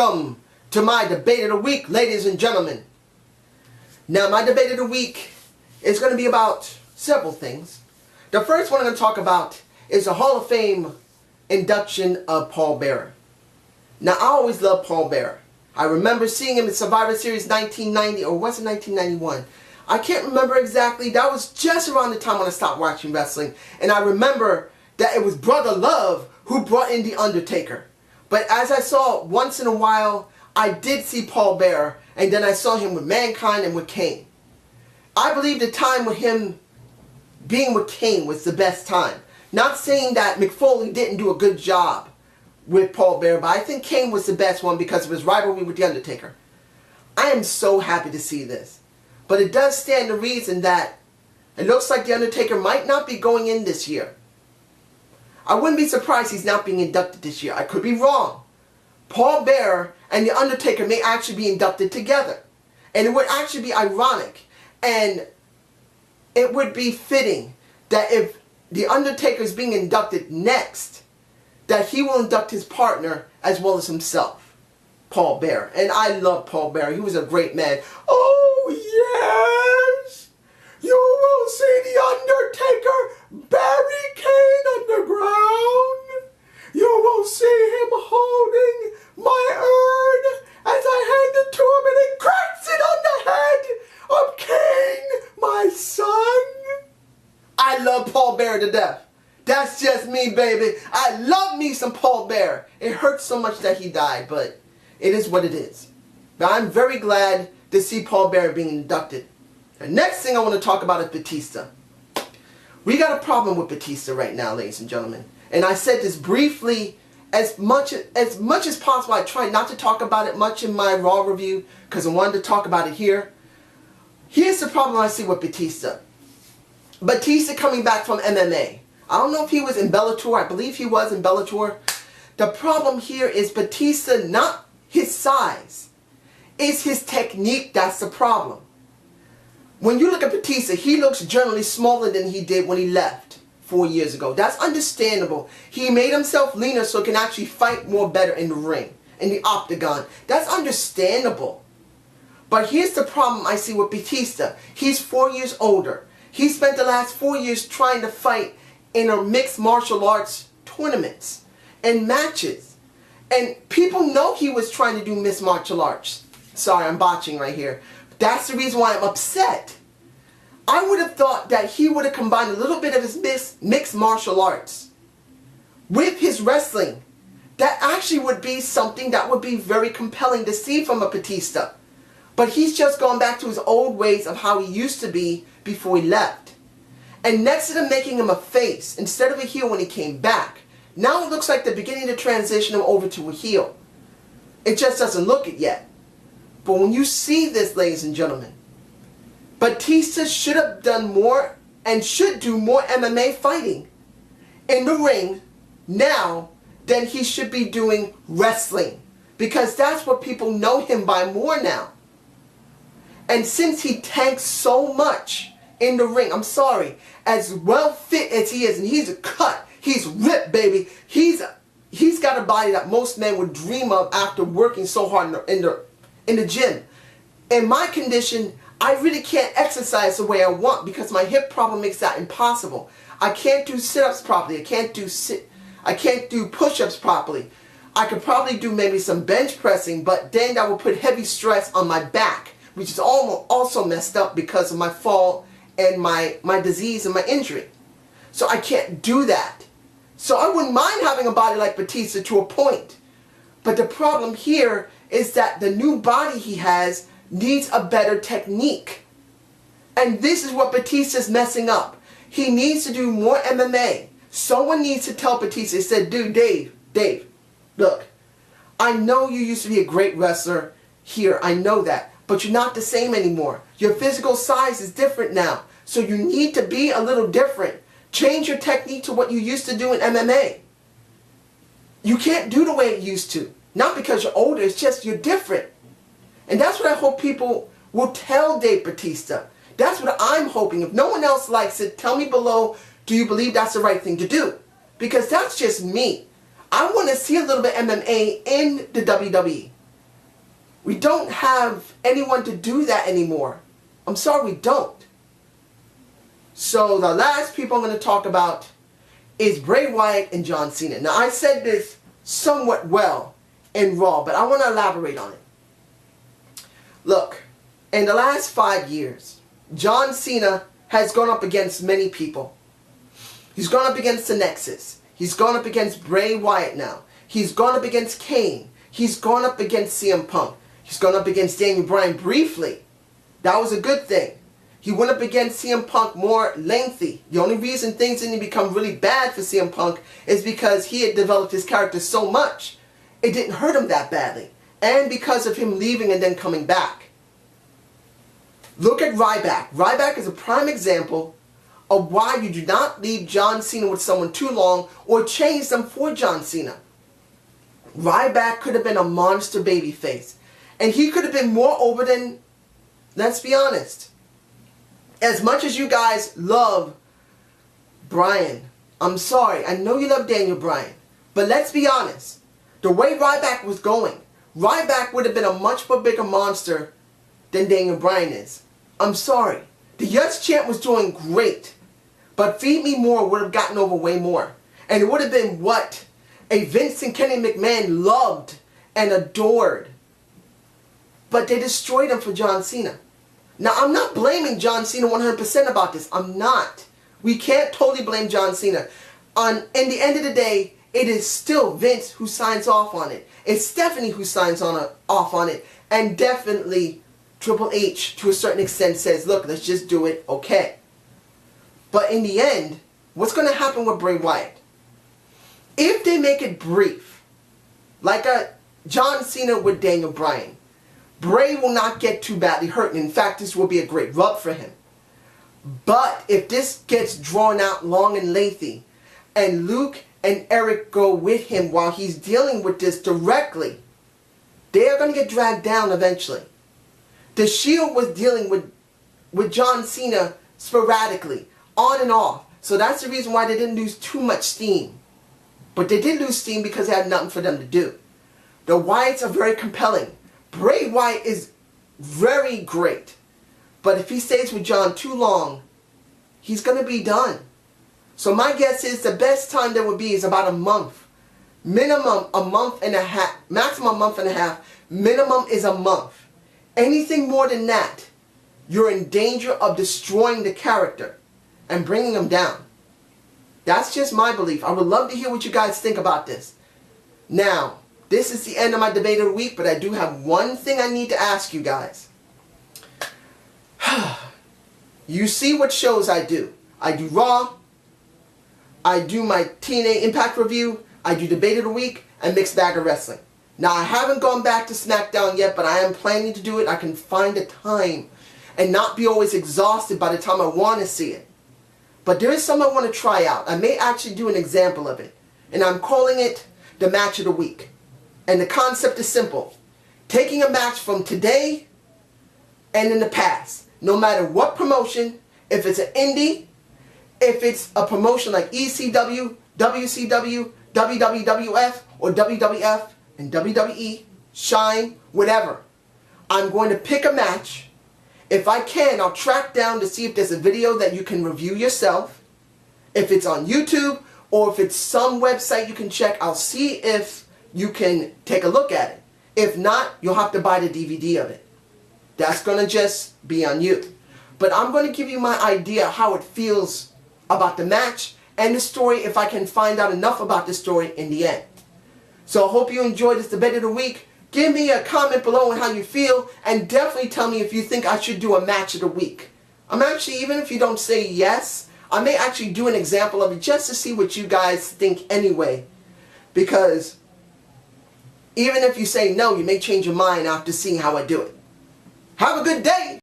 Welcome to my debate of the week, ladies and gentlemen. Now, my debate of the week is going to be about several things. The first one I'm going to talk about is the Hall of Fame induction of Paul Bearer. Now, I always loved Paul Bearer. I remember seeing him in Survivor Series 1990, or was it 1991? I can't remember exactly. That was just around the time when I stopped watching wrestling. And I remember that it was Brother Love who brought in The Undertaker. But as I saw once in a while, I did see Paul Bearer, and then I saw him with Mankind and with Kane. I believe the time with him being with Kane was the best time. Not saying that McFoley didn't do a good job with Paul Bearer, but I think Kane was the best one because of his rivalry with The Undertaker. I am so happy to see this. But it does stand to reason that it looks like The Undertaker might not be going in this year. I wouldn't be surprised he's not being inducted this year. I could be wrong. Paul Bearer and The Undertaker may actually be inducted together. And it would actually be ironic. And it would be fitting that if The Undertaker is being inducted next, that he will induct his partner as well as himself, Paul Bearer. And I love Paul Bearer. He was a great man. Oh, yes! You will see The Undertaker bury Kane underground. You will see him holding my urn as I hand it to him, and he cracks it on the head of Kane, my son. I love Paul Bearer to death. That's just me, baby. I love me some Paul Bearer. It hurts so much that he died, but it is what it is. But I'm very glad to see Paul Bearer being inducted. The next thing I want to talk about is Batista. We got a problem with Batista right now, ladies and gentlemen. And I said this briefly, as much as possible. I tried not to talk about it much in my Raw review because I wanted to talk about it here. Here's the problem I see with Batista. Batista coming back from MMA. I don't know if he was in Bellator. I believe he was in Bellator. The problem here is Batista, not his size. It's his technique that's the problem. When you look at Batista, he looks generally smaller than he did when he left 4 years ago. That's understandable. He made himself leaner so he can actually fight more better in the ring, in the octagon. That's understandable. But here's the problem I see with Batista. He's 4 years older. He spent the last 4 years trying to fight in a mixed martial arts tournaments and matches. And people know he was trying to do mixed martial arts. Sorry, I'm botching right here. That's the reason why I'm upset. I would have thought that he would have combined a little bit of his mixed martial arts with his wrestling. That actually would be something that would be very compelling to see from a Batista. But he's just gone back to his old ways of how he used to be before he left. And next to them making him a face instead of a heel when he came back, now it looks like they're beginning to transition him over to a heel. It just doesn't look it yet. But when you see this, ladies and gentlemen, Batista should have done more and should do more MMA fighting in the ring now than he should be doing wrestling. Because that's what people know him by more now. And since he tanks so much in the ring, I'm sorry, as well fit as he is, and he's a cut, he's ripped, baby. He's got a body that most men would dream of after working so hard in the gym. In my condition, I really can't exercise the way I want because my hip problem makes that impossible. I can't do sit-ups properly. I can't do push-ups properly. I could probably do maybe some bench pressing, but then that would put heavy stress on my back, which is also messed up because of my fall and my disease and my injury. So I can't do that. So I wouldn't mind having a body like Batista to a point. But the problem here is that the new body he has needs a better technique. And this is what Batista's messing up. He needs to do more MMA. Someone needs to tell Batista, he said, dude, Dave, look, I know you used to be a great wrestler here. I know that. But you're not the same anymore. Your physical size is different now. So you need to be a little different. Change your technique to what you used to do in MMA. You can't do the way you used to. Not because you're older, it's just you're different. And that's what I hope people will tell Dave Batista. That's what I'm hoping. If no one else likes it, tell me below, do you believe that's the right thing to do? Because that's just me. I want to see a little bit MMA in the WWE. We don't have anyone to do that anymore. I'm sorry, we don't. So the last people I'm going to talk about is Bray Wyatt and John Cena. Now I said this somewhat well in Raw, but I want to elaborate on it. Look, in the last 5 years, John Cena has gone up against many people. He's gone up against the Nexus. He's gone up against Bray Wyatt now. He's gone up against Kane. He's gone up against CM Punk. He's gone up against Daniel Bryan briefly. That was a good thing. He went up against CM Punk more lengthy. The only reason things didn't become really bad for CM Punk is because he had developed his character so much, it didn't hurt him that badly. And because of him leaving and then coming back. Look at Ryback. Ryback is a prime example of why you do not leave John Cena with someone too long or change them for John Cena. Ryback could have been a monster babyface. And he could have been more over than, let's be honest. As much as you guys love Bryan, I'm sorry, I know you love Daniel Bryan, but let's be honest. The way Ryback was going, Ryback would have been a much more bigger monster than Daniel Bryan is. I'm sorry. The Yes Chant was doing great, but Feed Me More would have gotten over way more. And it would have been what a Vince and Kenny McMahon loved and adored. But they destroyed him for John Cena. Now, I'm not blaming John Cena 100% about this. I'm not. We can't totally blame John Cena. In the end of the day, it is still Vince who signs off on it. It's Stephanie who signs off on it. And definitely Triple H, to a certain extent, says, look, let's just do it, okay. But in the end, what's going to happen with Bray Wyatt? If they make it brief, like a John Cena with Daniel Bryan, Bray will not get too badly hurt. In fact, this will be a great rub for him. But if this gets drawn out long and lengthy, and Luke and Eric go with him while he's dealing with this directly, they are going to get dragged down eventually. The Shield was dealing with John Cena sporadically, on and off. So that's the reason why they didn't lose too much steam. But they did lose steam because they had nothing for them to do. The Wyatts are very compelling. Bray Wyatt is very great. But if he stays with John too long, he's going to be done. So my guess is the best time there would be is about a month. Minimum a month and a half. Maximum a month and a half. Minimum is a month. Anything more than that, you're in danger of destroying the character and bringing him down. That's just my belief. I would love to hear what you guys think about this. Now, this is the end of my debate of the week, but I do have one thing I need to ask you guys. You see what shows I do. I do Raw, I do my TNA Impact review, I do debate of the week, and mixed bag of wrestling. Now, I haven't gone back to SmackDown yet, but I am planning to do it. I can find a time and not be always exhausted by the time I want to see it. But there is something I want to try out. I may actually do an example of it. And I'm calling it the match of the week. And the concept is simple. Taking a match from today and in the past. No matter what promotion, if it's an indie, if it's a promotion like ECW, WCW, WWF, or WWF, and WWE, Shine, whatever. I'm going to pick a match. If I can, I'll track down to see if there's a video that you can review yourself. If it's on YouTube or if it's some website you can check, I'll see if you can take a look at it. If not, you'll have to buy the DVD of it. That's going to just be on you. But I'm going to give you my idea how it feels about the match and the story if I can find out enough about the story in the end. So I hope you enjoyed this debate of the week. Give me a comment below on how you feel, and definitely tell me if you think I should do a match of the week. I'm actually, even if you don't say yes, I may actually do an example of it just to see what you guys think anyway. Because even if you say no, you may change your mind after seeing how I do it. Have a good day!